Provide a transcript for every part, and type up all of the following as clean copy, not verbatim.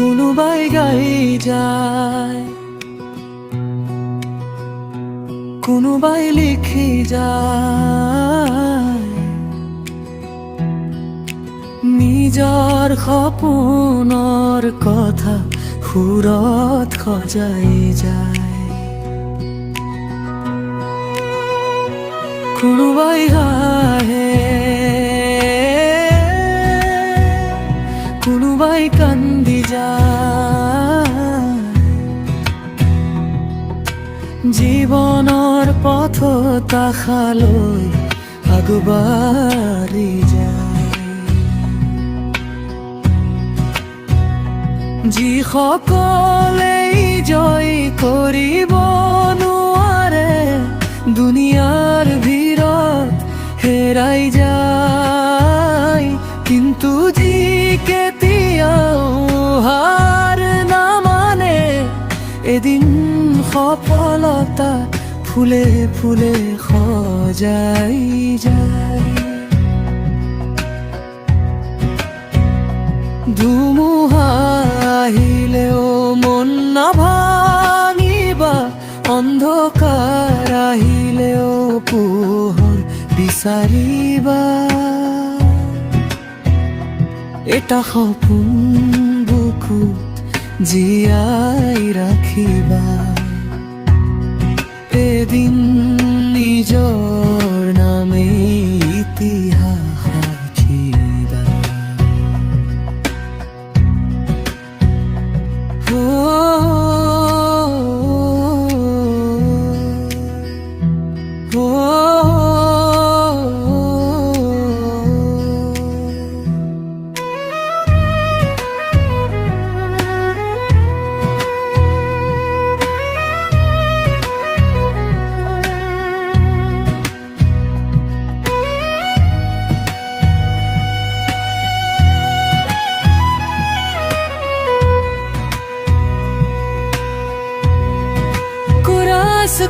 কোনোবাই গাই যায়, কোনোবাই লিখি যায়, নিজৰ সপোনৰ কথা সুৰত সজাই যায়। কোনোবাই হাঁহে, কোনোবাই কান্দি যায়, জীৱনৰ পথত আশালৈ আগবাঢ়ি যায়। যিসকলেই জয় কৰিব নোৱাৰে, দুনিয়াৰ ভিৰত হেৰাই যায়, কিন্তু যি কেতিয়াও হাৰ নামানে, এদিন সফলতা ফুলে ফুলে সজাই যায়। ধুমুহা আহিলেও মন নাভাঙিবা, অন্ধকাৰ আহিলেও পোহৰ বিচাৰিবা। এটা সপোন বুকুত জীয়াই ৰাখিবা, এদিন নিজৰ নামে ইতিহাস লিখিবা।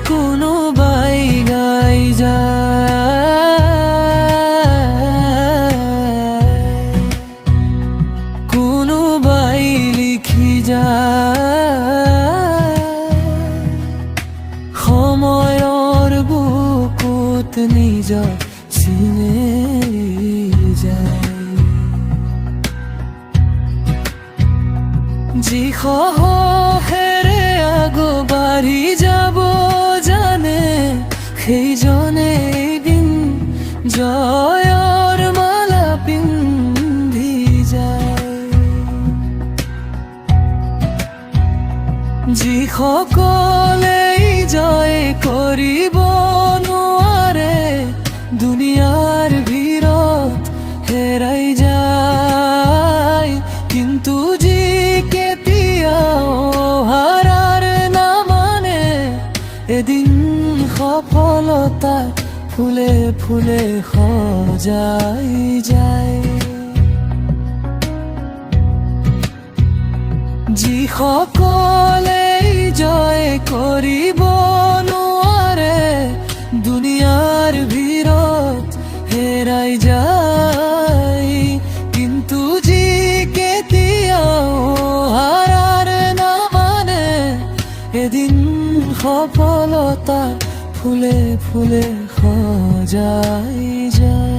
কোনোবাই গাই যায়, কোনোবাই লিখি যায়, সময়ৰ বুকুত নিজৰ চিনে যায়। যি সাহসেৰে আগবাঢ়ি যাব জানে, সেইজনে এদিন জয়ৰ মালা পিন্ধি যায়। যিসকলেই জয় কৰিব নোৱাৰে, দুনিয়াৰ ভিৰত হেৰাই যায়, কিন্তু যি কেতিয়াও হাৰাৰ নামানে, এদিন সফলতা ফুলে ফুলে সজাই যায়। যিসকলেই জয় কৰিব নোৱাৰে, দুনিয়াৰ ভিৰত হেৰাই যায়, কিন্তু যি কেতিয়াও হাৰাৰ নামানে, এদিন সফলতা ফুলে ফুলে সজাই যায়।